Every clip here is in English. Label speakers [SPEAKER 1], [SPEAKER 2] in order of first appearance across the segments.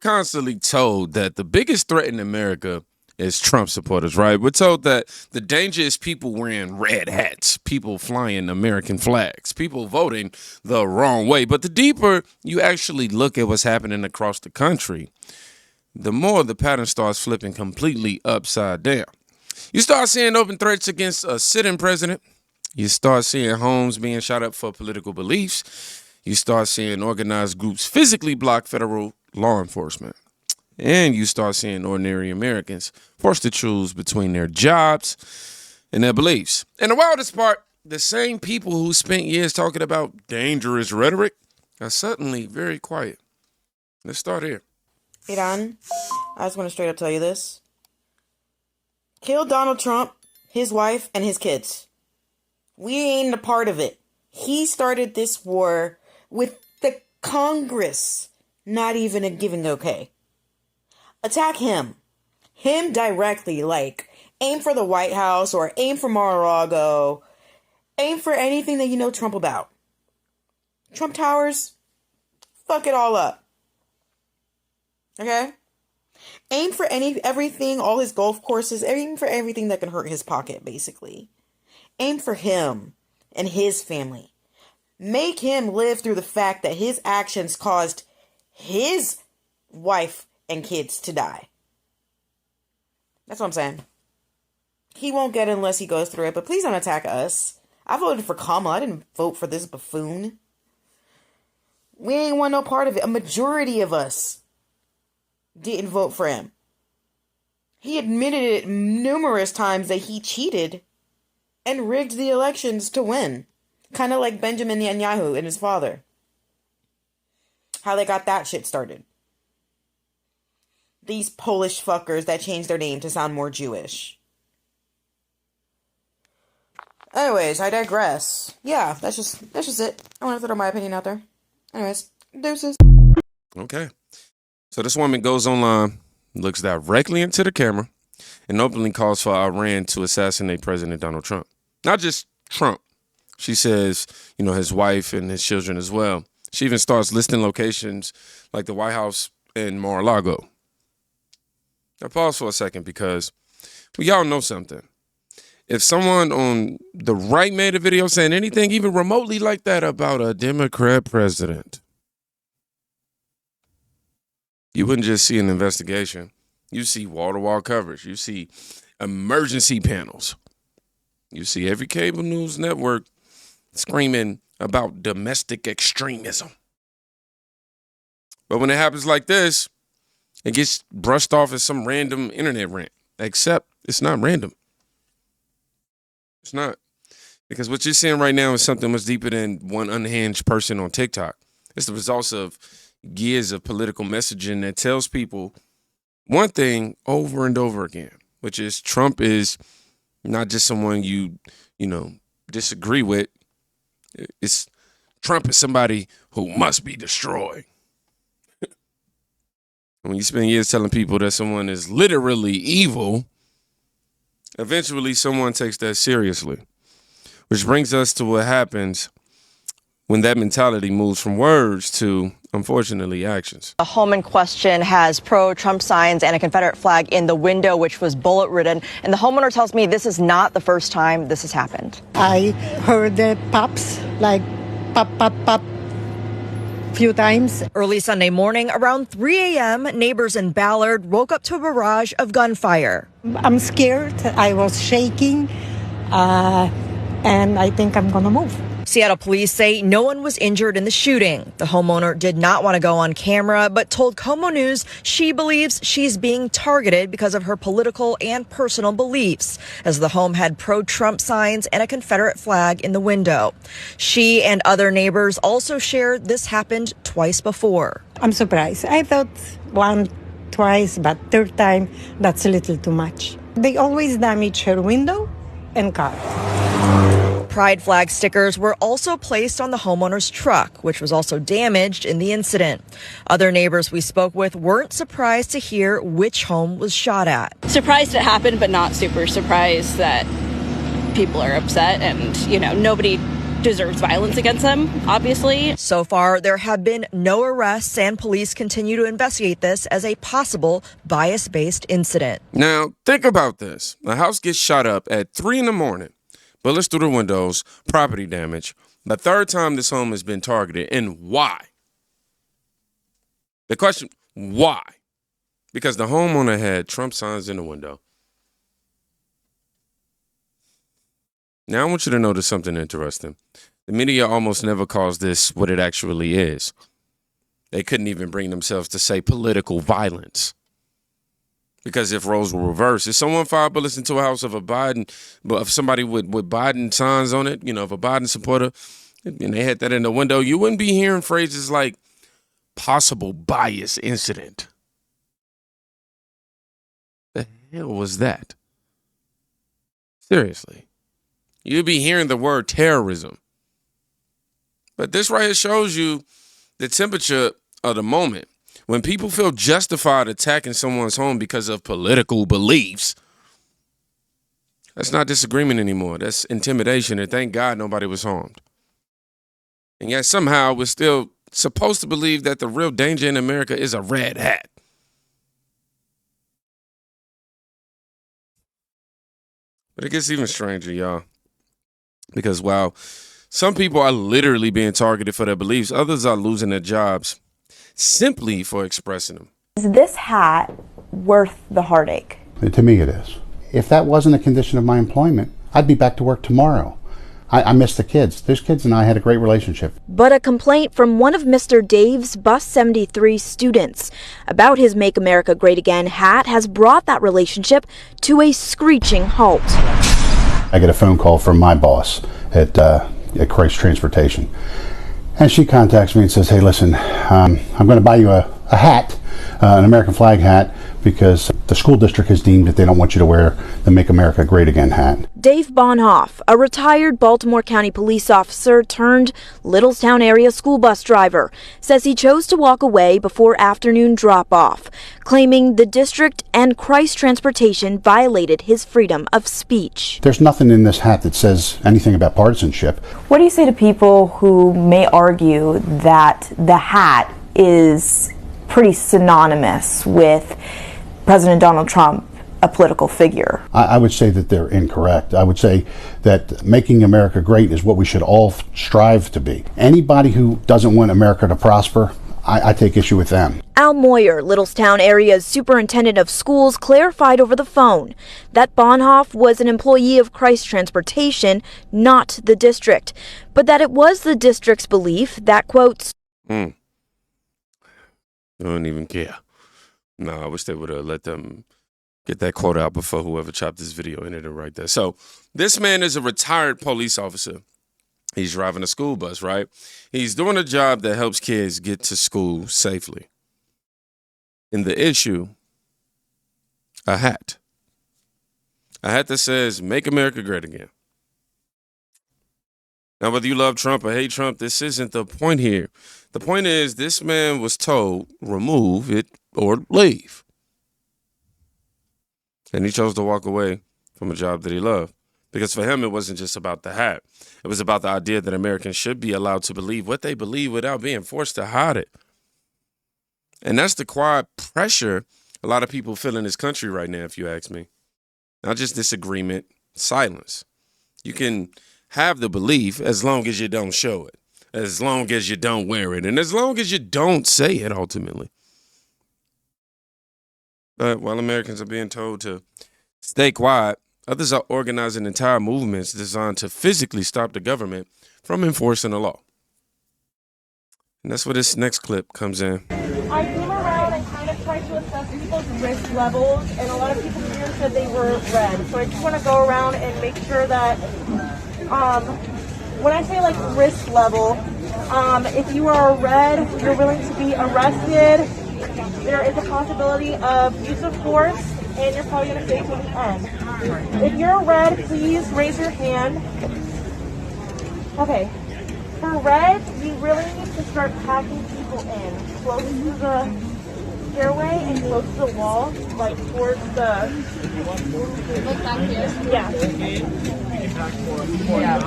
[SPEAKER 1] constantly told that the biggest threat in America is Trump supporters, right? We're told that the danger is people wearing red hats, people flying American flags, people voting the wrong way. But the deeper you actually look at what's happening across the country, the more the pattern starts flipping completely upside down. You start seeing open threats against a sitting president. You start seeing homes being shot up for political beliefs. You start seeing organized groups physically block federal law enforcement. And you start seeing ordinary Americans forced to choose between their jobs and their beliefs. And the wildest part, the same people who spent years talking about dangerous rhetoric are suddenly very quiet. Let's start here.
[SPEAKER 2] Hey, Don, I just want to straight up tell you this. Kill Donald Trump, his wife, and his kids. We ain't a part of it. He started this war with the Congress not even giving okay. Attack him directly, like aim for the White House or aim for Mar-a-Lago, aim for anything that you know Trump about. Trump Towers, fuck it all up. Okay? Aim for everything, all his golf courses, aim for everything that can hurt his pocket, basically. Aim for him and his family. Make him live through the fact that his actions caused his wife and kids to die. That's what I'm saying. He won't get it unless he goes through it, but please don't attack us. I voted for Kamala. I didn't vote for this buffoon. We ain't want no part of it. A majority of us didn't vote for him. He admitted it numerous times that he cheated and rigged the elections to win. Kind of like Benjamin Netanyahu and his father. How they got that shit started. These Polish fuckers that changed their name to sound more Jewish. Anyways, I digress. Yeah, that's just it. I want to throw my opinion out there. Anyways, deuces.
[SPEAKER 1] Okay. So this woman goes online, looks directly into the camera, and openly calls for Iran to assassinate President Donald Trump. Not just Trump. She says, his wife and his children as well. She even starts listing locations like the White House and Mar-a-Lago. Now pause for a second because we all know something. If someone on the right made a video saying anything even remotely like that about a Democrat president, you wouldn't just see an investigation. You see wall-to-wall coverage. You see emergency panels. You see every cable news network screaming about domestic extremism. But when it happens like this, it gets brushed off as some random internet rant. Except it's not random. It's not. Because what you're seeing right now is something much deeper than one unhinged person on TikTok. It's the results of years of political messaging that tells people one thing over and over again, which is Trump is not just someone you disagree with. It's Trump is somebody who must be destroyed. When you spend years telling people that someone is literally evil, eventually someone takes that seriously. Which brings us to what happens when that mentality moves from words to, unfortunately, actions.
[SPEAKER 3] The home in question has pro-Trump signs and a Confederate flag in the window, which was bullet-ridden. And the homeowner tells me this is not the first time this has happened.
[SPEAKER 4] I heard the pops, like pop, pop, pop, few times.
[SPEAKER 3] Early Sunday morning, around 3 a.m., neighbors in Ballard woke up to a barrage of gunfire.
[SPEAKER 4] I'm scared. I was shaking, and I think I'm going to move.
[SPEAKER 3] Seattle police say no one was injured in the shooting. The homeowner did not want to go on camera, but told Como News she believes she's being targeted because of her political and personal beliefs, as the home had pro-Trump signs and a Confederate flag in the window. She and other neighbors also shared this happened twice before.
[SPEAKER 4] I'm surprised. I thought one, twice, but third time, that's a little too much. They always damage her window and car.
[SPEAKER 3] Pride flag stickers were also placed on the homeowner's truck, which was also damaged in the incident. Other neighbors we spoke with weren't surprised to hear which home was shot at.
[SPEAKER 5] Surprised it happened, but not super surprised that people are upset. And, nobody deserves violence against them, obviously.
[SPEAKER 3] So far, there have been no arrests, and police continue to investigate this as a possible bias-based incident.
[SPEAKER 1] Now, think about this. A house gets shot up at 3 a.m, bullets through the windows, property damage. The third time this home has been targeted, and why? The question, why? Because the homeowner had Trump signs in the window. Now, I want you to notice something interesting. The media almost never calls this what it actually is. They couldn't even bring themselves to say political violence. Because if roles were reversed, if someone fired bullets into a house of somebody with Biden signs on it, of a Biden supporter, and they had that in the window, you wouldn't be hearing phrases like possible bias incident. The hell was that? Seriously. You'd be hearing the word terrorism. But this right here shows you the temperature of the moment. When people feel justified attacking someone's home because of political beliefs, that's not disagreement anymore. That's intimidation, and thank God nobody was harmed. And yet somehow we're still supposed to believe that the real danger in America is a red hat. But it gets even stranger, y'all. Because while some people are literally being targeted for their beliefs, others are losing their jobs simply for expressing them.
[SPEAKER 6] Is this hat worth the heartache?
[SPEAKER 7] To me, it is. If that wasn't a condition of my employment, I'd be back to work tomorrow. I miss the kids. Those kids and I had a great relationship.
[SPEAKER 6] But a complaint from one of Mr. Dave's Bus 73 students about his Make America Great Again hat has brought that relationship to a screeching halt.
[SPEAKER 7] I get a phone call from my boss at Christ Transportation. And she contacts me and says, hey, listen, I'm going to buy you a hat, an American flag hat, because the school district has deemed that they don't want you to wear the Make America Great Again hat.
[SPEAKER 6] Dave Bonhoff, a retired Baltimore County police officer turned Littlestown area school bus driver, says he chose to walk away before afternoon drop-off, claiming the district and Christ Transportation violated his freedom of speech.
[SPEAKER 7] There's nothing in this hat that says anything about partisanship.
[SPEAKER 6] What do you say to people who may argue that the hat is pretty synonymous with President Donald Trump, a political figure?
[SPEAKER 7] I would say that they're incorrect. I would say that making America great is what we should all strive to be. Anybody who doesn't want America to prosper, I take issue with them.
[SPEAKER 6] Al Moyer, Littlestown area's superintendent of schools, clarified over the phone that Bonhoff was an employee of Christ Transportation, not the district, but that it was the district's belief that, quote,
[SPEAKER 1] I don't even care. No, I wish they would have let them get that quote out before whoever chopped this video ended it right there. So this man is a retired police officer. He's driving a school bus, right? He's doing a job that helps kids get to school safely. And the issue, a hat. A hat that says, Make America Great Again. Now, whether you love Trump or hate Trump, this isn't the point here. The point is, this man was told, remove it or leave. And he chose to walk away from a job that he loved. Because for him, it wasn't just about the hat. It was about the idea that Americans should be allowed to believe what they believe without being forced to hide it. And that's the quiet pressure a lot of people feel in this country right now, if you ask me. Not just disagreement, silence. You can have the belief as long as you don't show it, as long as you don't wear it, and as long as you don't say it, ultimately. But while Americans are being told to stay quiet, others are organizing entire movements designed to physically stop the government from enforcing the law. And that's where this next clip comes in.
[SPEAKER 8] I came around and kind of tried to assess people's risk levels, and a lot of people here said they were red. So I just want to go around and make sure that when I say like risk level, if you are red, you're willing to be arrested, there is a possibility of use of force, and you're probably going to face an end. If you're red, please raise your hand. Okay. For red, we really need to start packing people in close to the stairway walking close to the wall, like towards the. Look back here. Yeah.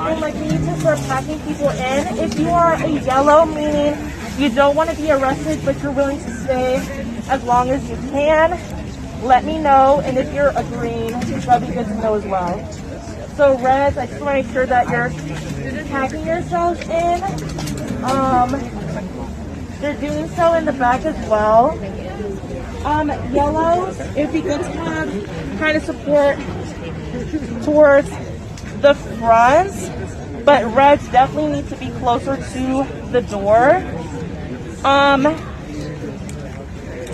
[SPEAKER 8] And like we need to start packing people in. If you are a yellow, meaning you don't want to be arrested, but you're willing to stay as long as you can, let me know. And if you're a green, that'd be good to know as well. So reds, I just want to make sure that you're packing yourselves in. They're doing so in the back as well. Yellows, it'd be good to have kind of support towards the front, but reds definitely need to be closer to the door.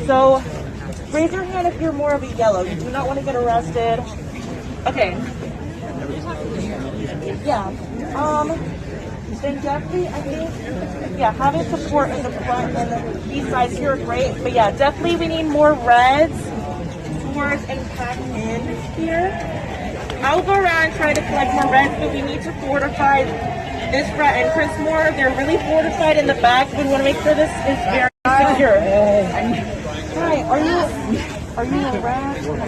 [SPEAKER 8] So raise your hand if you're more of a yellow. You do not want to get arrested. Okay. Yeah. Then definitely, I think, yeah, having support in the front and these sides here are great. But yeah, definitely we need more reds towards and pack in here. I'll go around and try to collect more reds, but we need to fortify this front entrance more. They're really fortified in the back. We want to make sure this is very secure. Hi, are you a red or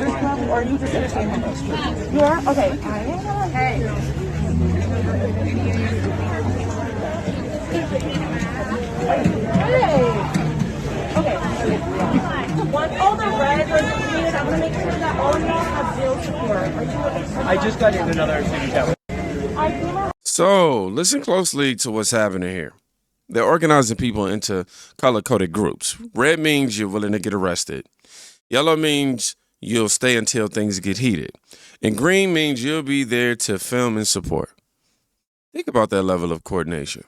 [SPEAKER 8] are you just innocent? You are? Okay. Hey. Okay. Once all the reds are completed, I'm going to make sure that all of y'all have zero support.
[SPEAKER 9] I just got in another city tower.
[SPEAKER 1] So listen closely to what's happening here. They're organizing people into color-coded groups. Red means you're willing to get arrested. Yellow means you'll stay until things get heated. And green means you'll be there to film and support. Think about that level of coordination.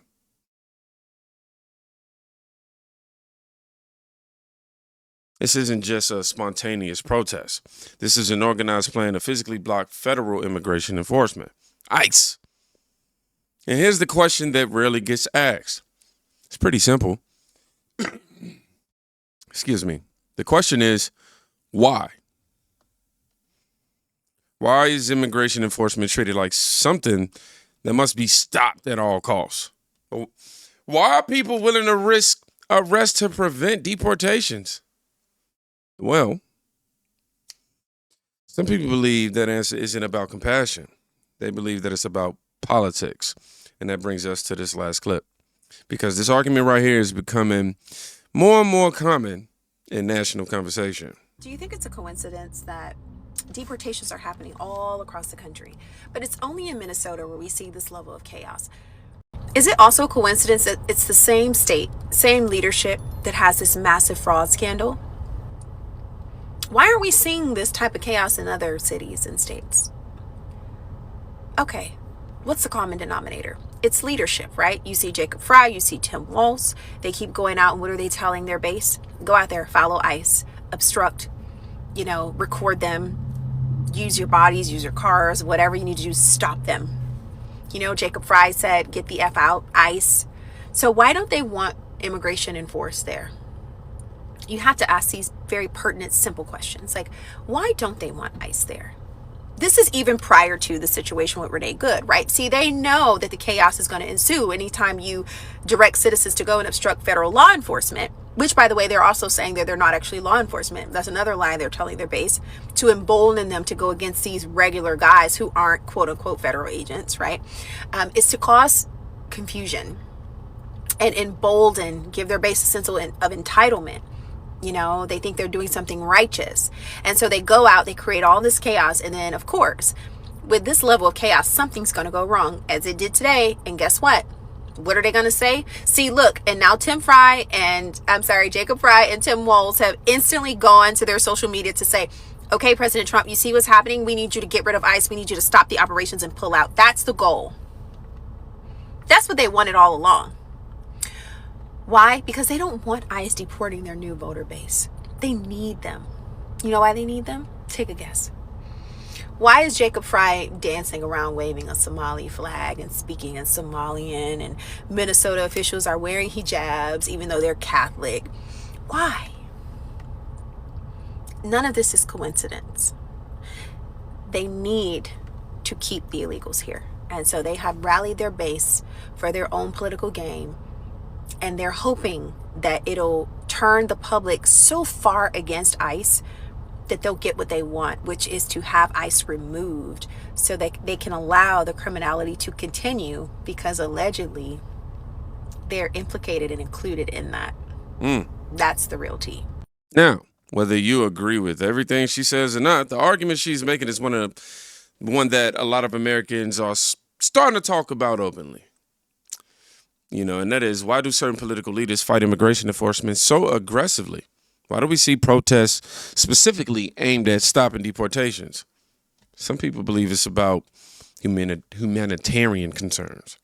[SPEAKER 1] This isn't just a spontaneous protest. This is an organized plan to physically block federal immigration enforcement. ICE. And here's the question that rarely gets asked. It's pretty simple. Excuse me. The question is, why? Why is immigration enforcement treated like something that must be stopped at all costs? Why are people willing to risk arrest to prevent deportations? Well, some people believe that answer isn't about compassion. They believe that it's about politics. And that brings us to this last clip. Because this argument right here is becoming more and more common in national conversation.
[SPEAKER 10] Do you think it's a coincidence that deportations are happening all across the country, but it's only in Minnesota where we see this level of chaos? Is it also a coincidence that it's the same state, same leadership that has this massive fraud scandal? Why aren't we seeing this type of chaos in other cities and states? Okay, what's the common denominator? It's leadership, right? You see Jacob Fry, you see Tim Walz. They keep going out, and what are they telling their base? Go out there, follow ICE, obstruct, record them, use your bodies, use your cars, whatever you need to do, stop them. Jacob Fry said, get the F out, ICE. So why don't they want immigration enforced there? You have to ask these very pertinent, simple questions. Like, why don't they want ICE there? This is even prior to the situation with Renee Good, right? See, they know that the chaos is going to ensue anytime you direct citizens to go and obstruct federal law enforcement, which, by the way, they're also saying that they're not actually law enforcement. That's another lie they're telling their base, to embolden them to go against these regular guys who aren't quote unquote federal agents, right? Is to cause confusion and embolden, give their base a sense of entitlement. They think they're doing something righteous. And so they go out, they create all this chaos. And then, of course, with this level of chaos, something's going to go wrong, as it did today. And guess what? What are they going to say? See, look, and now Jacob Fry and Tim Walz have instantly gone to their social media to say, okay, President Trump, you see what's happening? We need you to get rid of ICE. We need you to stop the operations and pull out. That's the goal. That's what they wanted all along. Why? Because they don't want ICE deporting their new voter base. They need them. You know why they need them? Take a guess. Why is Jacob Fry dancing around waving a Somali flag and speaking in Somalian, and Minnesota officials are wearing hijabs even though they're Catholic? Why? None of this is coincidence. They need to keep the illegals here. And so they have rallied their base for their own political game. And they're hoping that it'll turn the public so far against ICE that they'll get what they want, which is to have ICE removed so that they can allow the criminality to continue, because allegedly they're implicated and included in that. That's the real tea.
[SPEAKER 1] Now, whether you agree with everything she says or not, the argument she's making is one that a lot of Americans are starting to talk about openly. And that is, why do certain political leaders fight immigration enforcement so aggressively? Why do we see protests specifically aimed at stopping deportations? Some people believe it's about humanitarian concerns.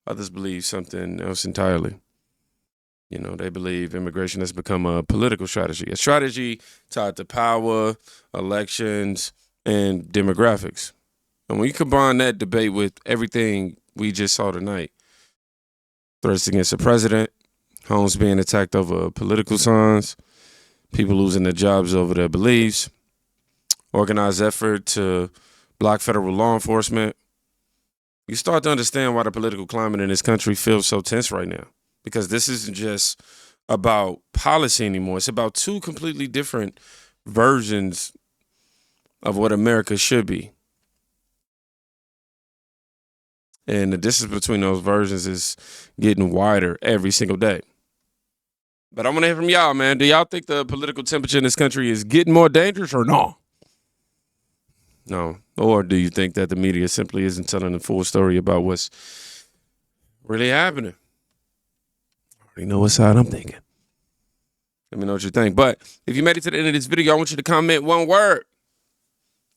[SPEAKER 1] Others believe something else entirely. They believe immigration has become a political strategy, a strategy tied to power, elections, and demographics. And when you combine that debate with everything we just saw tonight, threats against the president, homes being attacked over political signs, people losing their jobs over their beliefs, organized effort to block federal law enforcement, you start to understand why the political climate in this country feels so tense right now. Because this isn't just about policy anymore. It's about two completely different versions of what America should be. And the distance between those versions is getting wider every single day. But I want to hear from y'all, man. Do y'all think the political temperature in this country is getting more dangerous or no? No. Or do you think that the media simply isn't telling the full story about what's really happening? I already know what side I'm thinking. Let me know what you think. But if you made it to the end of this video, I want you to comment one word.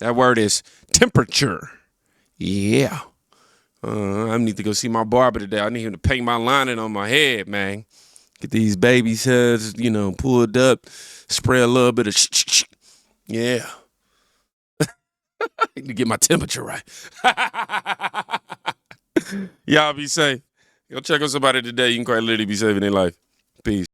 [SPEAKER 1] That word is temperature. Yeah. I need to go see my barber today. I need him to paint my lining on my head, man. Get these baby's heads, pulled up. Spray a little bit of Yeah. I need to get my temperature right. Y'all be safe. Go check on somebody today. You can quite literally be saving their life. Peace.